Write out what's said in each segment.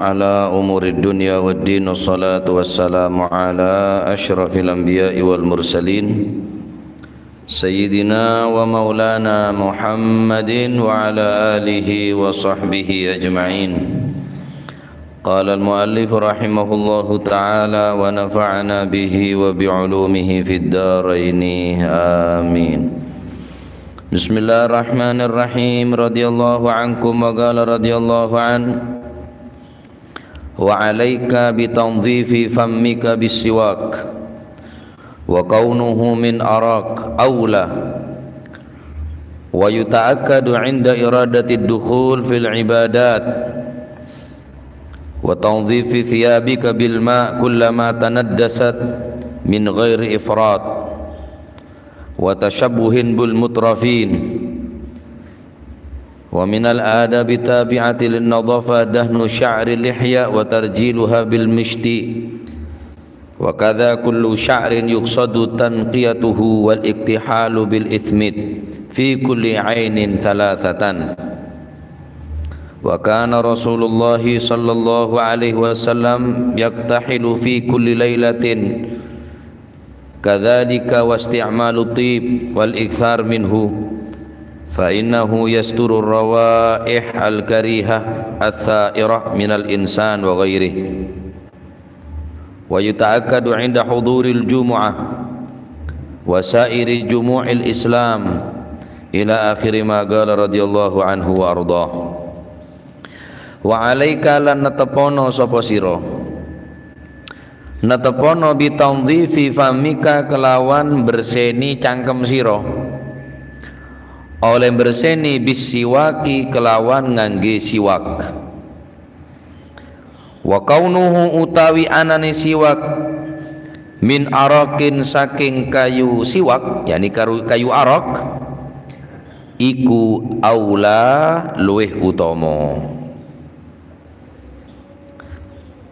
على أمور الدنيا والدين والصلاة والسلام على أشرف الأنبياء والمرسلين سيدنا ومولانا محمد وعلى آله وصحبه أجمعين. قال المؤلف رحمه الله تعالى ونفعنا به وبعلومه في الدارين آمين. بسم الله الرحمن الرحيم. رضي الله عنكم وقال رضي الله عنه وعليك بتنظيف فمك بالسواك وكونه من أراك أولى ويتأكد عند إرادة الدخول في العبادات وتنظيف ثيابك بالماء كلما تندست من غير إفراط وتشبه بالمترفين. ومن الآداب التابعة للنظافة دهن شعر اللحية وترجيلها بالمشط وكذا كل شعر يقصد تنقيته والاكتحال بالإثمد في كل عين ثلاثة. وكان رسول الله صلى الله عليه وسلم يكتحل في كل ليلة كذلك واستعمال الطيب والإكثار منه فإنه يستر الروائح الكريهة الثائرة من الإنسان وغيره ويتأكد عند حضور الجمعة وسائر جموع الإسلام إلى آخر ما قال رضي الله عنه وأرضاه. وعليك lan netepono sapa sira netepono bitanzifi famika kelawan berseni cangkem sira oleh berseni bisiwaki kelawan ngangge siwak wa kaunuhu utawi anane siwak min arakin saking kayu siwak yani kayu arak iku aula luweh utama.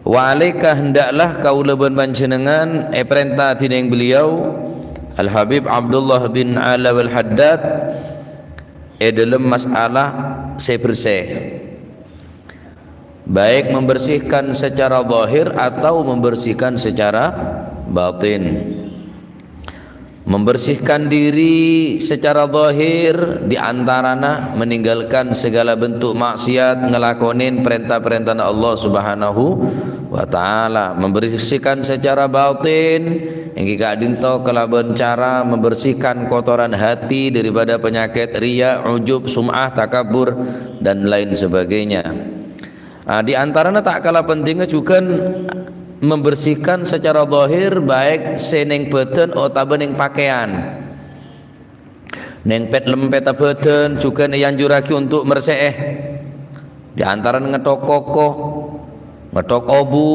Wa alaika hendaklah kaula panjenengan perintah tining beliau Al Habib Abdullah bin Ala wal Haddad dalam masalah bersih, baik membersihkan secara zahir atau membersihkan secara batin. Membersihkan diri secara zahir diantaranya meninggalkan segala bentuk maksiat, ngelakonin perintah-perintah Allah Subhanahu wa ta'ala. Membersihkan secara batin yang jika dinto kelaban cara membersihkan kotoran hati daripada penyakit riya, ujub, sum'ah, takabur dan lain sebagainya. Di antaranya tak kalah pentingnya juga membersihkan secara zahir baik seneng badan atau neng pakaian. Neng pet lempet badan juga yang juraki untuk merseh. Di antara ngetok koko, ngetok obu,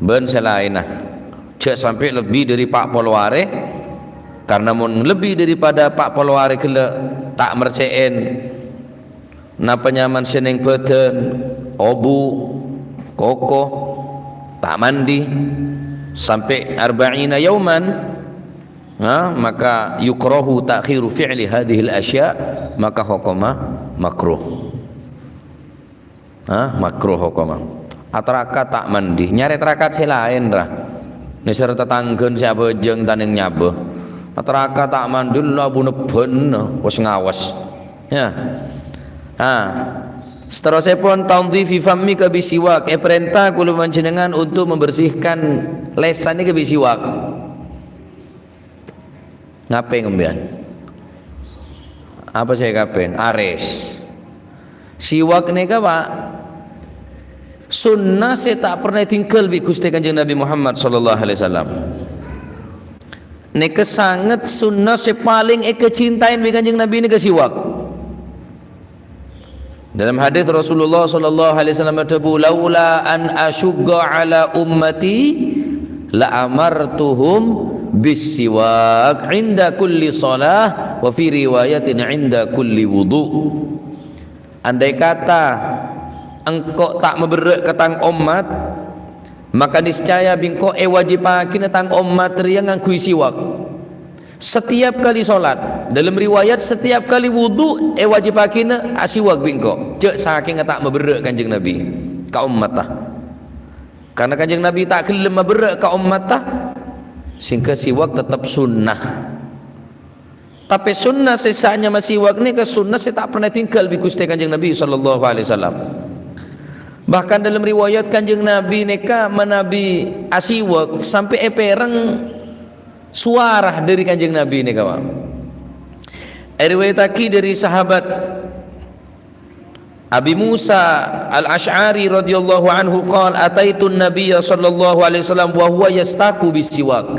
ben selainah. Cek sampai lebih dari Pak Polware karena mau lebih daripada Pak Polware kele tak mersein. Napa nyaman seneng badan, obu, koko tak mandi sampai 40 yauman, maka yukrahu ta'khiru fi'li hadhihi al-asya, maka hukuma makruh. Makruh hukuma. Atrakat tak mandi, nyari terakat selain lah. Nisar tetanggen siapa jeng taning nyabe. Atrakat tak mandi lah buneben wis ngawas. Ya. Seterusnya pun tanzifi famika bisiwak perintah kula panjenengan untuk membersihkan lesan iki bisiwak. Ngape ngembean? Apa saya kapen? Ares. Siwak nika Pak sunnah saya tak pernah tinggal bi Gusti Kanjeng Nabi Muhammad sallallahu alaihi wasallam. Nika sangat sunnah saya paling kecintain bi Kanjeng Nabi nika siwak. Dalam hadis Rasulullah sallallahu alaihi wasallam berkata, "Laula an asyugga ala ummati la amartuhum bisiwak 'inda kulli shalah wa fi riwayatin 'inda kulli wudu." Andai kata engkau tak memberak ketang umat, maka niscaya bingko wajibakin tang umat yang nganggo siwak. Setiap kali solat, dalam riwayat setiap kali wudu wajibakin asiwak bingko. Cek saking tak memberak Kanjeng Nabi. ka ummatah. Karena kanjeng Nabi tak gelem berak ka ummatah, sehingga siwak tetap sunnah. Tapi sunnah sesanya siwak ni ke sunnah saya tak pernah tinggal di Gusti kanjeng Nabi sallallahu alaihi wasallam. Bahkan dalam riwayat kanjeng Nabi neka menabi asiwak sampai epereng suara dari kanjeng Nabi neka Pak. Riwayat dari sahabat Abi Musa Al-Asy'ari radhiyallahu anhu qala ataitu an-nabiy sallallahu alaihi wasallam wa huwa yastaku bisiwak.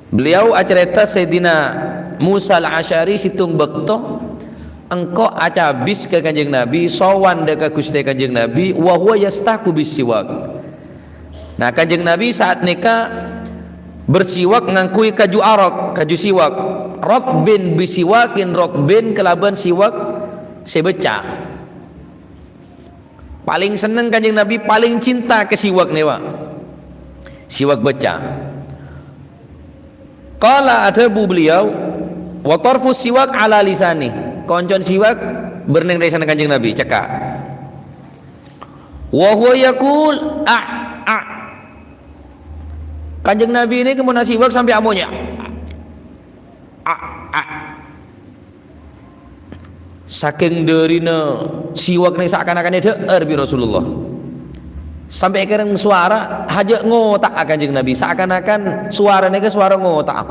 Beliau acerita Sayyidina Musa Al-Asy'ari situng bekto engkau acabis ke kanjeng Nabi sowan deka Gusti kanjeng Nabi wa huwa yastaku bisiwak. Nah kanjeng Nabi saat nikah bersiwak ngangkui kaju arok, kaju siwak. Rokbin bisiwakin rokbin kelaban siwak sebeca. Paling seneng kanjeng Nabi, paling cinta ke siwak nih Pak, siwak beca. Qala ada bu beliau wa tarfu siwak ala lisani, koncon siwak berneng dari sana kanjeng Nabi cekak. Wa huwa yaqul kanjeng Nabi ini kemun siwak sampai amonya saking derina siwak ni seakan-akan deur bi Rasulullah sampai akhirnya suara haja ngotak kanjeng Nabi seakan-akan suaranya ke suara ngotak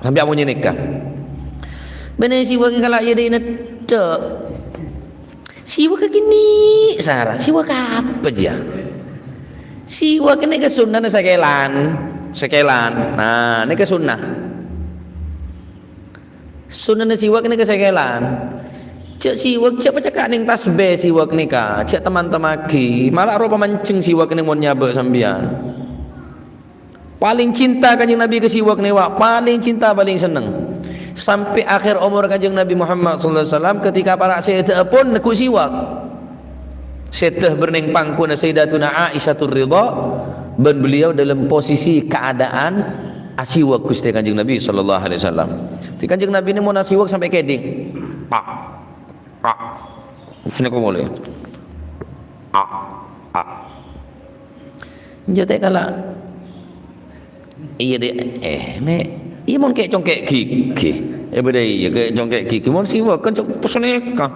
sampai amunya nikah bener siwak kalau ya dia nedek siwak gini Sarah siwak apa dia siwak ini ke sunnah sekelan nah ini ke sunnah siwak ni kesegelan. Cek siwak cek pecakak ning tasbih siwak ni ka. Cek teman-teman ki malah rupa mancing siwak ni mon nyabe sambian. Paling cinta kanjeng Nabi ke siwak ni wak, paling cinta paling seneng. Sampai akhir umur kanjeng Nabi Muhammad sallallahu alaihi wasallam ketika para sayyidah pun neku siwak. Sayyidah berning pangkuna Sayyidatuna Aisyah Ridha dan beliau dalam posisi keadaan asiwak Gusti kanjeng Nabi sallallahu alaihi wasallam. Di kanjeng Nabi ini mau nasiwak sampai keding. Sini kau boleh. Jadi kalau iya deh, iya mau kayak congkek gigi, beda iya kayak congkek gigi. Mau siwak kan congkek peseneka.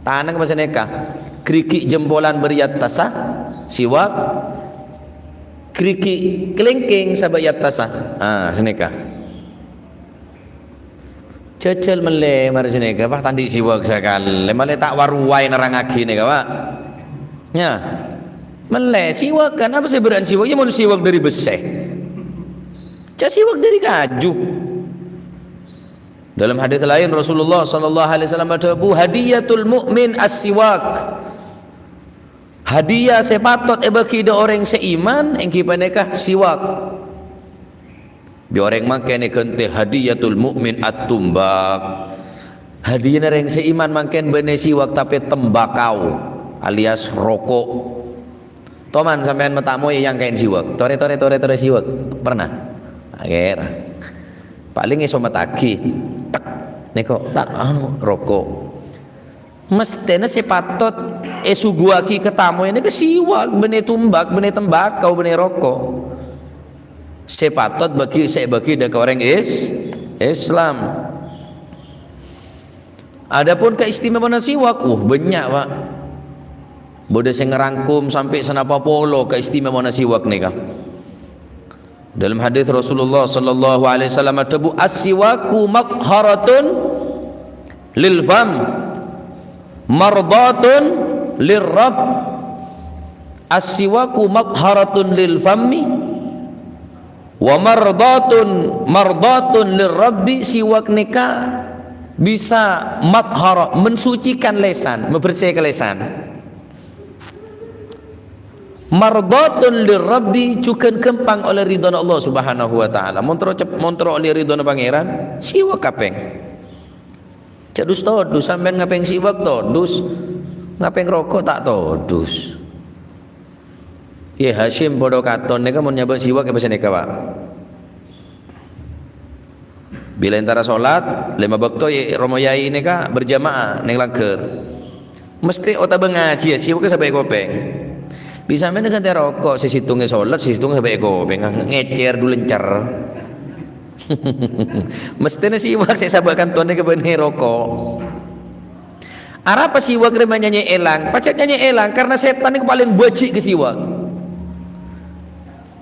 Tanah ke peseneka. Kerikik jempolan beriat tasa, siwak. Kerikik kelengking sabayat tasa. Seneka. Cecel mele mari sini ke Pak tandi siwak sekali mele tak waruai nerangaki nih Pak ya mele siwak kan apa sih beran siwak ya mau siwak dari besi cak siwak dari kaju. Dalam hadis lain Rasulullah sallallahu alaihi wasallam berkata hadiyatul mukmin as-siwak, hadiah sepatot bagi orang seiman engki panekah siwak. Bi orang mangken kente hadiyatul mukmin at-tumbak. Hadiah orang seiman mangken bene siwak tapi tembakau alias rokok. Toman sampean metamu yang kain siwak. Tore siwak. Pernah? Akhir. Paling iso metaki. Tak neko tak rokok. Mestene sepatot esuguaki ketamu ini ke siwak bene tumbak, bene tembakau, bene rokok. Sepatot bagi dek orang Islam. Adapun keistimewaan siwak, banyak Pak. Bodoh saya ngerangkum sampai senapa polo keistimewaan siwak nih kah. Dalam hadis Rasulullah sallallahu alaihi wasallam tebu as-siwaku maqharatun lil fam mardatun lirrabb. As-siwaku maqharatun lil fammi wa mardatun lirabbi. Siwak nikah bisa mathhara mensucikan lesan, membersihkan lesan. Mardatun lirabbi cukan kempang oleh ridha Allah Subhanahu wa taala. Montro oleh ridha pangeran siwak kapeng. Cedus todus sampean ngapeng siwak todus, ngapeng rokok tak todus. Ya Hashim bodoh katon neka mau nyoba siwak apa sih neka Pak? Bila antara solat 5 waktu romo yai ini ka berjamaah neng langker. Mesti otak bengaji ya siwak sampai kopeng. Bisa main dengan rokok sisitungnya solat sisitungnya sampai kopeng ngecer dulu lencar. Mestinya siwak saya sabarkan tuannya ke benih rokok. Arah apa siwak remanya nyanyi elang? Pacet nyanyi elang karena setan yang paling bajik ke siwak.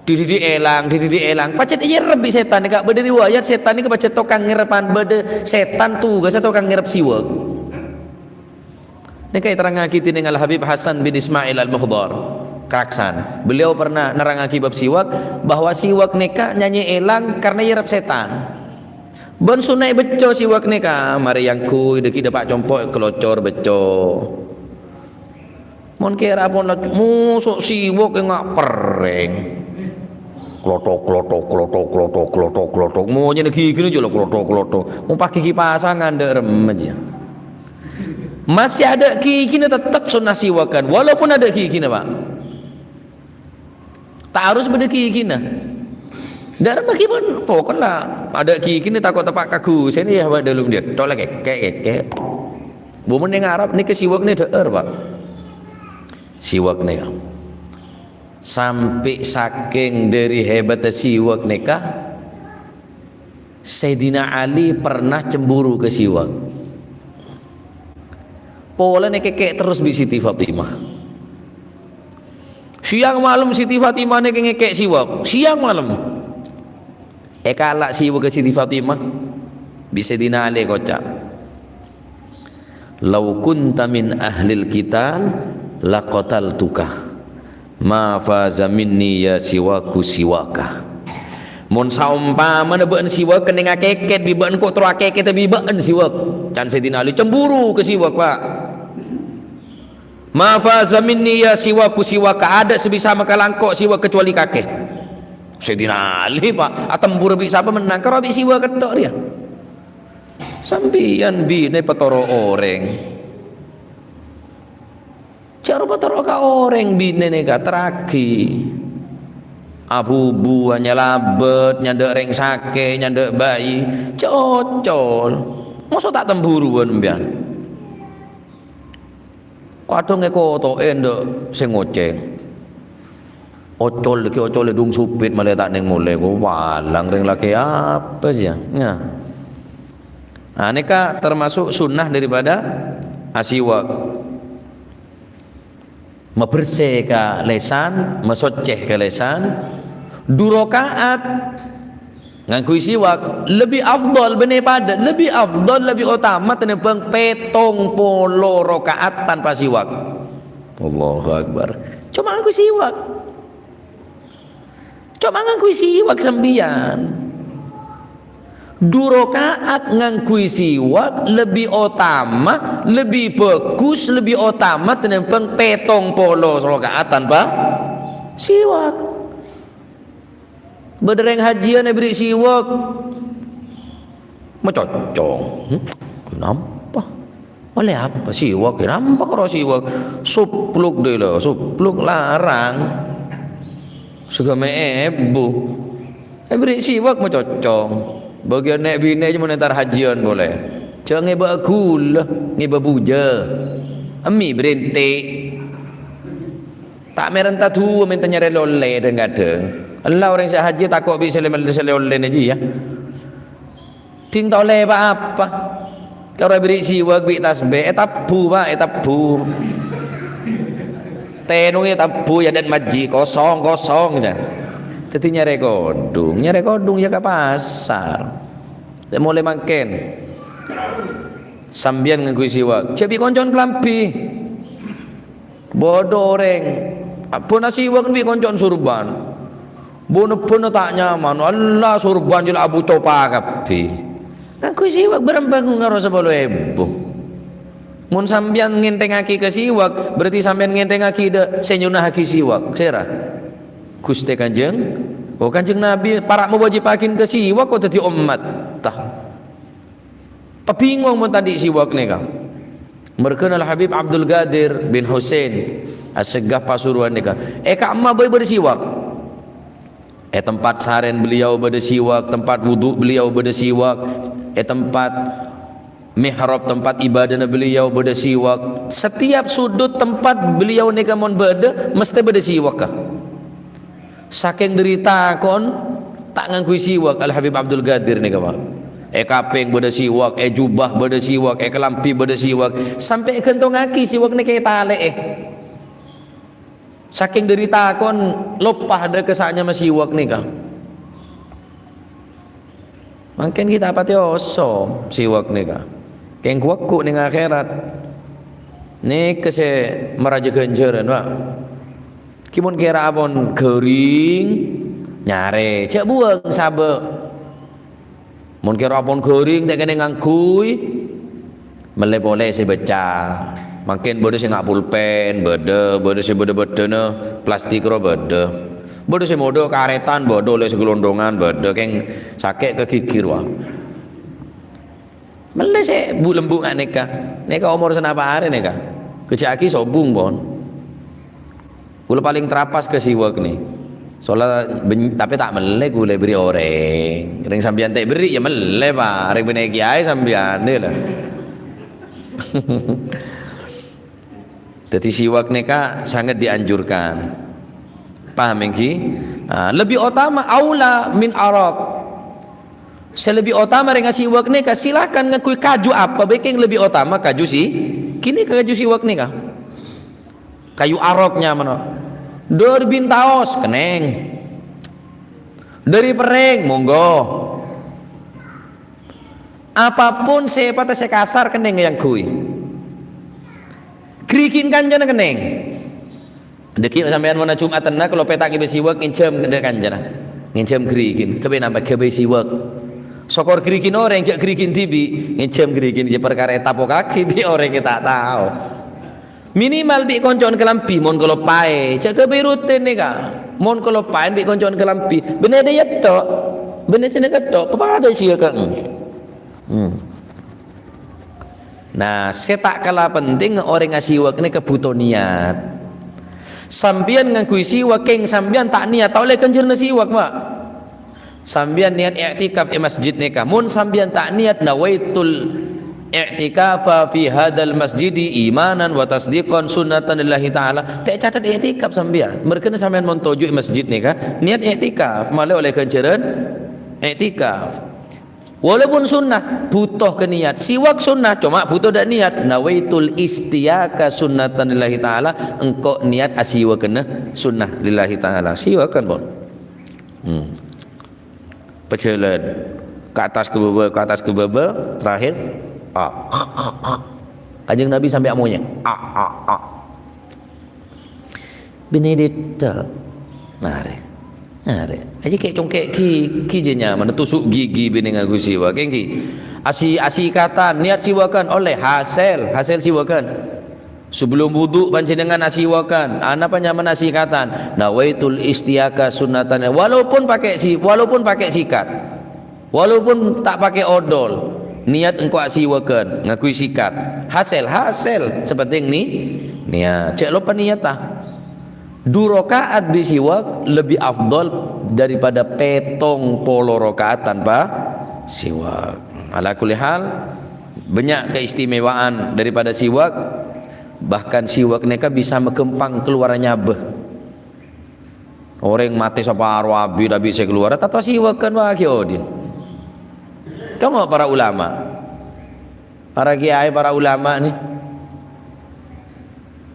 Didi elang. Pacet iya rebi setan ni kak. Beda riwayat setan ni kepacet tokang ngerepan. Beda setan tu gasa tokang ngerep siwak. Ini kayak terang kita dengan Habib Hasan bin Ismail Al-Muhdar Keraksan. Beliau pernah nerang bab siwak bahwa siwak neka nyanyi elang karena yerep setan. Bon sunai beco siwak neka mari yang ku deki dapat compok kelocor beco. Mon kira pun musuk siwak ngak pereng. Klotok. Mau nyene gini aja lo klotok. Mau pakai kipas pasangan dek rem aja. Masih ada gini tetap sunnah siwakan walaupun ada gini Pak. Tak harus beda gini. Darah bagi pun pokoknya ada gini takut tepak kagu saya ni ya Pak dalam dia tolak kek bumun yang Arab ni ke siwak ni deer Pak siwak ni sampai saking dari hebat siwak ni Sayyidina Ali pernah cemburu ke siwak pola ni kek terus bi Siti Fatimah siang malam Siti Fatimah ni kek siwak siang malam kalak siwak ke Siti Fatimah bisa dinale kocak lau kunta min ahlil qital laqataltuka ma faza minni ya siwaku siwaka mun saumpama nebeun siwak kene ngakeket bibeun kok tru akeket bibeun siwak can Sayyidina Ali cemburu ke siwak Pak ma faza minni ya siwaku siwaka ada sebisa makalangkok siwak kecuali kakek Sayyidina Ali Pak atembur bisa apa menang kalau bisa siwa ketok dia sambian bine petoro orang cara petoro ka orang bine nega teraki abu-abu nyalabet nyandek reng sake nyandek bayi cocol masa tak temburuan mbian kadang ekoto endek sing ngoceng ocol dung supit malah tak neng mulai ko walang ring laki apa sih ya aneka termasuk sunnah daripada asiwak membersihkan lesan mesoceh ke lesan 2 rakaat ngangkui siwak lebih afdal benih pada lebih afdal lebih utama tenebang petong polo rakaat tanpa siwak Allahu Akbar cuma ngangkui siwak cuma ngangkui siwak sembian 2 rakaat ngangkui siwak lebih utama lebih bagus lebih utama tenimbang petong polo rakaat tanpa siwak bedereng hajian beri siwak macocong kenapa oleh apa siwak kenapa kalau siwak supluk deh lo supluk larang segala ebu beri siwak mau cocong bagian nek bine aja menentar hajian boleh jangan ngeba gula ngeba buja ami berhenti tak merentah tu minta nyari lole dan ada Allah orang saya haji takut bisa lole aja ya ting tau leba apa kalau beri siwak beri tasbih etapu Pak etapu tenungnya tabu ya dan maji kosong kan jadi nyari kodung ya ke pasar dia mulai makin sambian ngangkui siwak cepi koncon kelampi bodoh orang puna siwak bi koncon surban puna tak nyaman Allah surban jula abu copa kapi ngangkui siwak berembang ngaro 10.000 mun sampean ngentengaki ke siwak berarti sampean ngentengaki de senyunah haki siwak sera Gusti Kanjeng Kanjeng Nabi para mewajibakin ke siwak kok dadi umat tah pabingung mun tadi siwak nika merkenal Habib Abdul Qadir bin Husain As-Segaf Pasuruan nika ka amma boy bersiwak tempat saren beliau bersiwak, tempat wuduk beliau bersiwak, tempat mihrab tempat ibadah beliau bersiwak. Setiap sudut tempat beliau ni kamon mesti bersiwak kah. Saking derita kon tak ngangkui siwak Al Habib Abdul Qadir ni kawan. Kaping bersiwak, jubah bersiwak, kelampi bersiwak, sampai kentong kaki siwak ni kayak tali saking derita kon lopah ada kesaknya masiwak ni kah. Makin kita pati oso siwak ni kah. Keng kuakku ni akhirat. Ni kese meraja genjeran pak. Kimun kira abon kering nyare cek buang sabe. Mun kira abon kering tak kena ngangkui mele boleh saya baca. Makin bodoh saya ngak pulpen, bodoh saya bodoh ne plastik ro bodoh saya bodoh karetan bodoh le segelondongan bodoh keng sakit ke kikir wah. Mele saya bu lembu ngak neka umur senapa hari neka kecaki sobung bon. Kula paling terapas ke siwak ni. Soalnya tapi tak mele kula beri orang. Ring sambian tak beri ya mele pak. Ring bene kiai sambian ni lah. Jadi siwak neka sangat dianjurkan. Paham engki? Lebih utama aula min arak. Selebih utama dengan siwak neka silakan ngakui kaju apa baik yang lebih utama kaju sih. Kini kaju siwak neka. Kayu aroknya mana? Dari bintaos keneng. Dari pereng monggo. Apapun sepatah sekasar keneng yang kui. Krikin kanjana keneng. Deki sampean mana Jumatan na kalau petak ibe siwak ngincem ke kanjana. Ngincem krikin. Kebe nambah kebe siwak. Sokor krikin orang jak krikin tibi, ngincem krikin je perkara tapo kaki bi orang kita tahu. Minimal bi koncon kelampi mon kalau pae. Cak kebe rutin ni ka. Mon kalau pae bi koncon kelampi. Bener dia tok. Bener sini ketok. Apa ada sih ka? Nah, setak kala penting orang ngasiwak ni kebutuh niat. Sambian ngakui siwak keng sambian tak niat, tak boleh kenjir siwak pak. Sambian niat i'tikaf di masjid ni kamun sambian tak niat nawaitul i'tikafa fi hadal masjidi imanan wa tasdiqan sunnatan lillahi ta'ala. Tak catat i'tikaf sambian. Merkena sambian montoju di masjid ni ka niat i'tikaf malah oleh kenjiran i'tikaf. Walaupun sunnah butuh ke niat. Siwak sunnah cuma butuh dak niat. Nawaitul istiyaka sunnatan lillahi ta'ala. Engkau niat asiwak kena sunnah lillahi ta'ala. Siwak kan bon. Perjalanan ke atas ke bawah terakhir Kanjeng Nabi sampai amunya Benedetta mari aja kayak congkek ki jenya mana tusuk gigi bini ngaku siwak kengki asikatan niat siwakan oleh hasil siwakan sebelum wudhu panjenengan asiwakan apa nyaman asikatan nawaitul istiyaka sunnatan walaupun pakai sikat walaupun tak pakai odol niat engkau asiwakan ngakui sikat hasil sepenting ni niat cek lupa niat tah 2 rakaat di siwak lebih afdol daripada petong polo rakaat tanpa siwak. Ala kulli hal banyak keistimewaan daripada siwak. Bahkan siwak neka bisa mekempang keluarannya beh. Orang mati sapa arwabi dah bisa keluar tatwa siwak kan waki odin. Kamu para ulama. Para kiai para ulama ni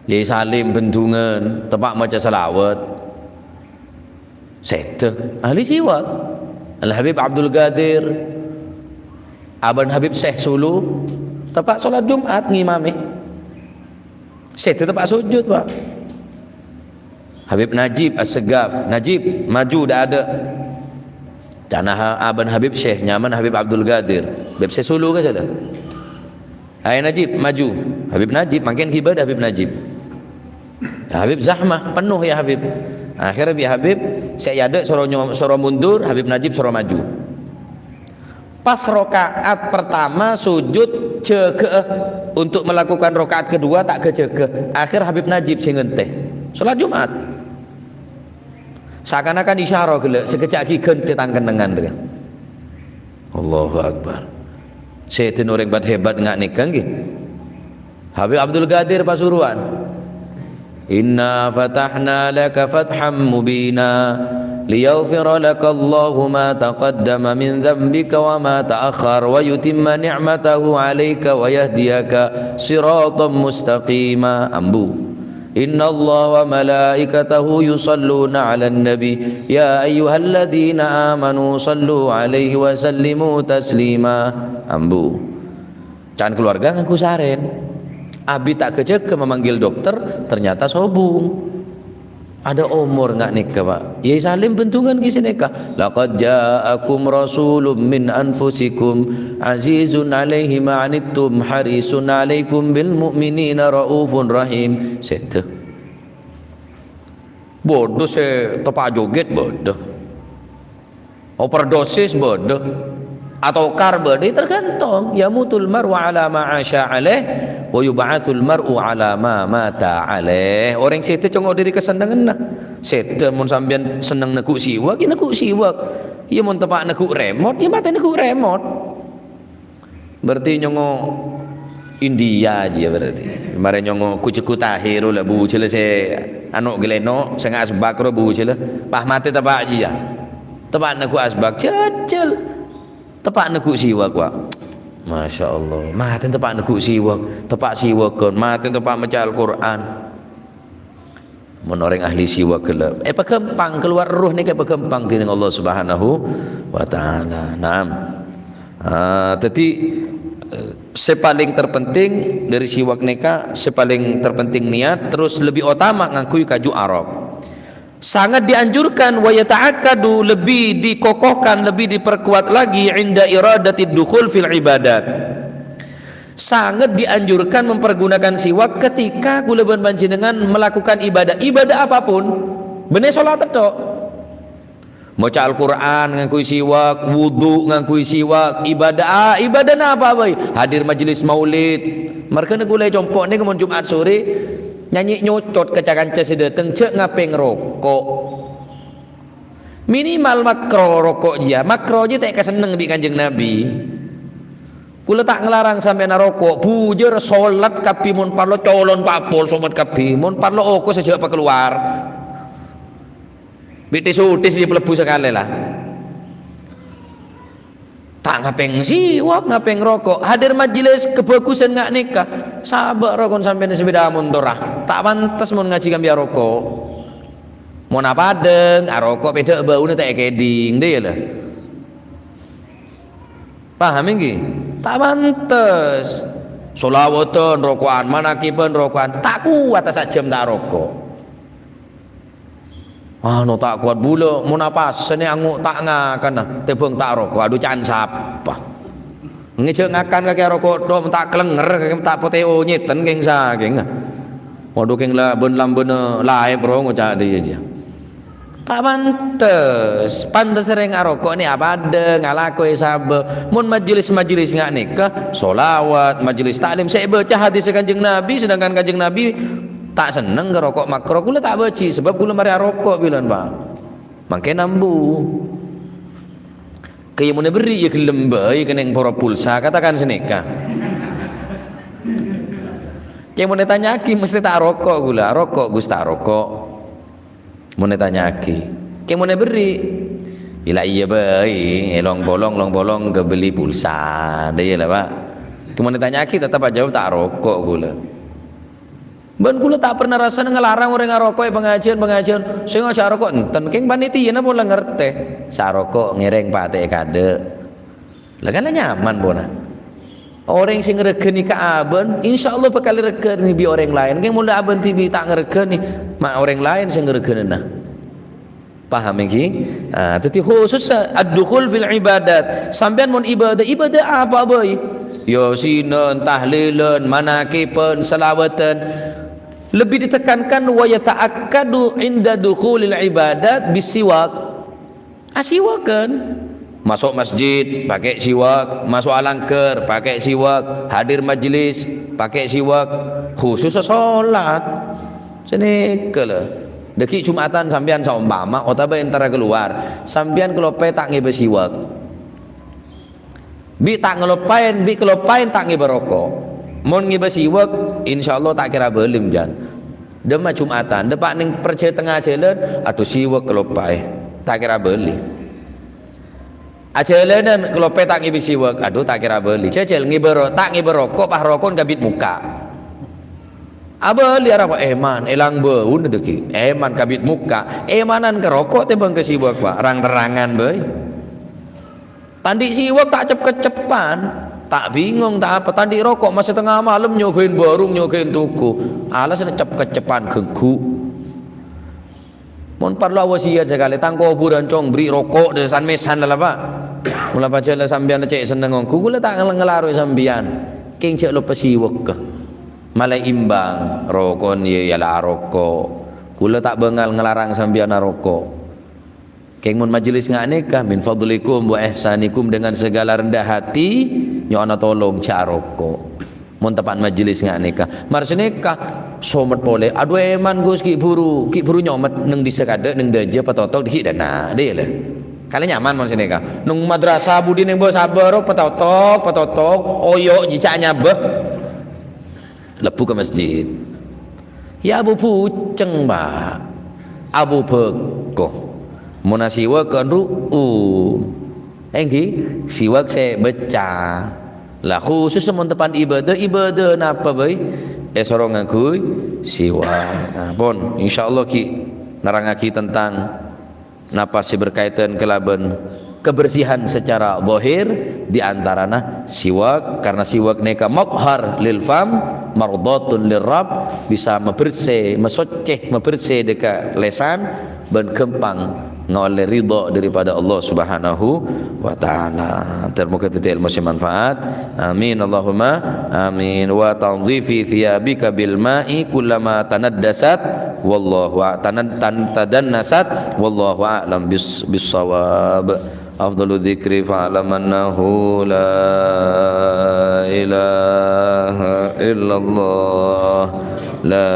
Yai Salim bendungan tepak maca selawat sete ahli siwak Al Habib Abdul Qadir Aban Habib Syekh Sulu tepak solat Jumat ngimami sete tepak sujud pak Habib Najib As-Segaf Najib maju dah ada tanah Aban Habib Syekh nyaman Habib Abdul Qadir Habib Syekh Sulu ke salah Hai Najib maju Habib Najib makin kibar Habib Najib ya, Habib zahmah penuh ya Habib akhirnya bi Habib saya ada suruh mundur Habib Najib suruh maju pas rokaat pertama sujud cegeh untuk melakukan rokaat kedua tak kecegeh akhir Habib Najib sing ngenteh sholat Jumat Seakan-akan isyarah gila sekejap lagi genti tangkan dengan dia. Allahu Akbar. Syaitan orang hebat ngak nikah nggih. Habib Abdul Qadir Pasuruan. Inna fatahna laka fatham mubina liyaghfira laka Allahu ma taqaddama min dhanbika wa ma ta'akhkhar wa yutimma ni'matahu 'alaika wa yahdiyaka siratan mustaqima. Ambu. Inna Allah wa malaikatahu yusalluna 'alan nabi ya ayyuhalladzina amanu sallu 'alaihi wa sallimu taslima. Ambu. Can keluarga ngaku saren. Abi tak kecek memanggil dokter, ternyata sobung. Ada umur nggak nikah pak? Yai Salim bentungan kisah nikah. Laqad ja'akum rasulun min anfusikum azizun alaihi ma'anittum harisun alaikum bil mu'minina raufun rahim. Sete. Bodoh se tepak joget bodoh. Overdosis bodoh. Atau karba dia tergantung. Yamutul mar'u ala ma asya alaih wa yub'atsul mar'u ala ma mata alaih. Orang sete congok diri kesenangan nah. Sete mun sampean seneng nekuk siwak, ya nekuk siwak. Ya mun tepak nekuk remote, ya mate nekuk remote. Berarti nyongo India aja berarti. Kemarin nyongo kucuku tahiru lah bu cile se anu geleno sanga asbak ro bu cile. Pah mate tepak aja. Tepak nekuk asbak cecel. Tepak nekuk siwak pak. Masya Allah. Maten tepak nekuk siwak, tepak siwak kon, maten tepak maca Al-Quran. Mun orang ahli siwak kelab. Pekempang keluar ruh ni ke pekempang tining Allah Subhanahu wa taala. Naam. Tadi sepaling terpenting dari siwak neka, sepaling terpenting niat, terus lebih utama ngakui kaju Arab. Sangat dianjurkan wa yata'akkadu, lebih dikokohkan, lebih diperkuat lagi inda iradatid dukhul fil ibadat. Sangat dianjurkan mempergunakan siwak ketika kula panjenengan melakukan ibadah apapun. Bener salat tok. Maca Al-Qur'an ngangkui siwak, wudu ngangkui siwak, ibadah apa bae? Hadir majelis maulid. Markana kula compok ni kemun Jumat sore nyanyi nyocot kecakanca sedeteng cek ngape ngerokok. Minimal makro rokok dia, makro aja tak keseneng bi Kanjeng Nabi. Kula tak ngelarang sampai narokok, bujer solat kapi mun parlo colon papol somat kapi mun parlo oko sejak apa keluar. Bitis utis dia pelebu sekali lah. Tak ngapeng siwak, ngapeng rokok. Hadir majelis kebagusan ngak nikah. Sabar rokok sampai sepeda muntorah. Tak pantas mun ngaji kambia rokok. Mun apa deng, rokok beda bau ni tak keding dia lah. Paham ini? Tak pantas. Solawatan rokokan, manakiban rokokan. Tak kuat atas jam tak rokok. No tak kuat bula mun apa sene anguk tak ngakan nah tebeng tak rokok aduh can sapa ngejek ngakan kaki rokok do tak klenger kaki tak poteo nyeten keng saking waduh keng la ben lamben lae bro ngocak dia aja tak pantes sering ngarokok ni apa ada ngalakoi sabe mun majelis ngak nikah solawat majelis taklim saya baca hadis Kanjeng Nabi sedangkan Kanjeng Nabi tak seneng ke rokok makro kula tak baci sebab kula mari rokok bilan pak mangke nambu kaya mun beri ya gelem bae keneng para pulsa katakan seneka kaya mun tanya aki mesti tak rokok kula rokok Gus tak rokok mun tanya aki kaya mun beri ila iya bae long bolong ke beli pulsa dia lah pak kaya mun tanya aki tetap jawab tak rokok kula. Ben kula tak pernah rasa ngelarang orang ngarokok pengajian saya ngajak rokok enten keng panitia na pula ngerti sarokok ngereng pate kade lah kan nyaman bona orang sing ngregeni ka aben insyaallah bakal regeni bi orang lain keng mula aben tibi tak ngregeni mak orang lain sing ngregenena paham iki dadi khusus ad-dukhul fil ibadat sampean mun ibadah apa bae ya sinan tahlilan manakiban selawatan lebih ditekankan wa yata'akkadu inda dukhulil ibadat bisiwak asiwakan masuk masjid pakai siwak masuk alangker pakai siwak hadir majelis pakai siwak khusus salat senekala Deki Jumatan sampean saumpama otaba antara keluar, sampean kelopai tak ngibe siwak. Bi tak ngelopain, bi kelopain tak ngibe rokok. Mun ngibe siwak insyaallah tak kira belim jan. Dema Jumatan, depak ning perce tengah jalan atuh siwak kelopai, tak kira beli. Ajalanan kelopai tak ngibe siwak, aduh tak kira beli. Cecel ngibe tak ngibe rokok, pah rokok kabit muka. Aba liar apa eman elang bau deki eman kabit muka emanan ke rokok tembang ke siwak pak rang terangan boy tandi siwak tak cep-kecepan tak bingung tak apa tandi rokok masih tengah malam nyogain barung nyogain tuku alasan cep-kecepan gegu mon parlo wasiat sekali tangko buran cong beri rokok desan mesan lah pak mula baca lah sambian cek seneng ngku gula tak ngelaru sambian king cek lo pesiwak ke malai imbang rokok ya lah rokok kula tak bengal ngelarang sambian rokok keng mun majelis nikah min fadlikum wa ihsanikum dengan segala rendah hati nyo ana tolong cak rokok mun tepat majelis nikah mars nikah somet pole aduh eman Gus ki buru nyomet neng disekade neng deje patotok dik dana de lah kali nyaman mun nikah nung madrasah budi neng bos sabar patotok oyo nyicak nyabeh lepu ke masjid ya abu puceng mbak abu bekoh muna siwak kan enggi siwak saya baca lah khusus mun tepan ibadah napa bae sorong aku siwak nah pun insyaallah ki narangaki tentang napa sih berkaitan kelaban kebersihan secara zahir di antarana siwak karena siwak neka maghar lil fam mardatun lirab bisa membersih dekat lesan dan kempang ngoleh ridha daripada Allah Subhanahu wa taala. Termoga titik ilmu manfaat. Amin Allahumma amin. Wa tanzifi thiyabika bil ma'i kullama tanaddasat wallahu tadannasat wallahu a'lam bis shawab. Afdalu dzikri fa'lam annahu la ilaha illallah la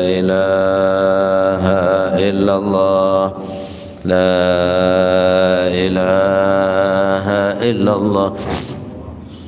ilaha illallah la ilaha illallah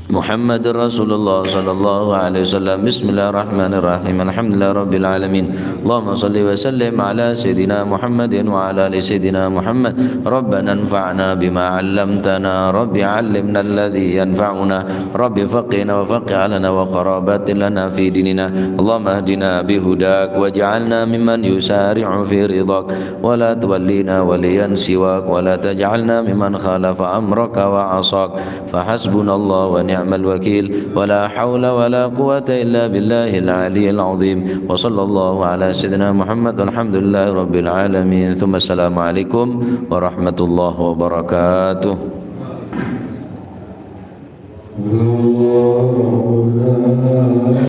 Muhammadur Rasulullah sallallahu alaihi wasallam. Bismillahirrahmanirrahim. Alhamdulillahirabbil alamin. Allahumma shalli wa sallim ala sayidina Muhammadin wa ala ali sayidina Muhammad. Rabbana anfa'na bima 'allamtana, rabbi 'allimna alladhi yanfa'una, rabbi faqihna wa faqih 'alana wa qarabatin lana fi dinina. Allahumma ihdina bihudak waj'alna mimman yusari'u fi ridak wa la tuwallina waliyan siwak wa la taj'alna mimman khalafa amraka wa 'asak. Fa hasbunallahu wa ni'mal wakil wa la hawla wa la quwwata illa billahil aliyyil azim. Wa sallallahu ala sayyidina Muhammad walhamdulillahi rabbil alamin. Thumma assalamu alaikum warahmatullahi wabarakatuh.